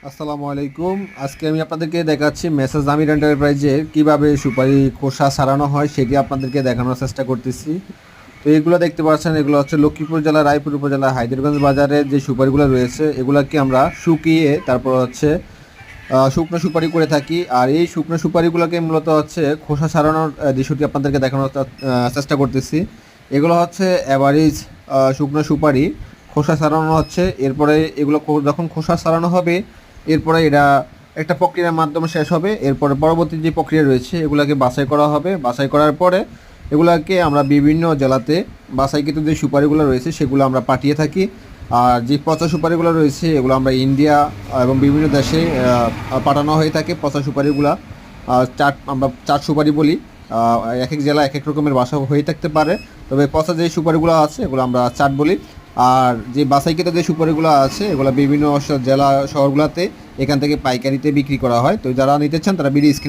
আসসালামু আলাইকুম। আজকে আমি আপনাদেরকে দেখাচ্ছি মেসার্স আমির এন্টারপ্রাইজে কিভাবে সুপারি খোসা ছাড়ানো হয় সেটি আপনাদেরকে দেখানোর চেষ্টা করতেছি। তো এগুলো দেখতে পাচ্ছেন, এগুলো হচ্ছে লক্ষ্মীপুর জেলা, রায়পুর উপজেলা, হায়দ্রাবাদ বাজারে যে সুপারিগুলো রয়েছে এগুলাকে আমরা শুকিয়ে তারপর হচ্ছে শুকনো সুপারি করে থাকি। আর এই শুকনো সুপারিগুলোকে মূলত হচ্ছে খোসা ছাড়ানোর দৃশ্যটি আপনাদেরকে দেখানোর চেষ্টা করতেছি। এগুলো হচ্ছে অ্যাভারেজ শুকনো সুপারি খোসা ছাড়ানো হচ্ছে। এরপরে এগুলো যখন খোসা ছাড়ানো হবে এরপরে এরা একটা প্রক্রিয়ার মাধ্যমে শেষ হবে। এরপরে পরবর্তী যে প্রক্রিয়া রয়েছে এগুলাকে বাছাই করা হবে। বাছাই করার পরে এগুলাকে আমরা বিভিন্ন জেলাতে বাছাইকৃত যে সুপারিগুলো রয়েছে সেগুলো আমরা পাঠিয়ে থাকি। আর যে পচা সুপারিগুলো রয়েছে এগুলো আমরা ইন্ডিয়া এবং বিভিন্ন দেশে পাঠানো হয়ে থাকে। পচা সুপারিগুলা আমরা চাট সুপারি বলি। এক এক জেলা এক এক রকমের বাসা হয়ে থাকতে পারে, তবে পচা যে সুপারিগুলো আছে এগুলো আমরা চাট বলি। আর যে বাছাইকৃত যে সুপারিগুলো আছে এগুলো বিভিন্ন জেলা শহরগুলোতে এখান থেকে পাইকারিতে বিক্রি করা হয়। তো যারা নিতে চান তারা বিডি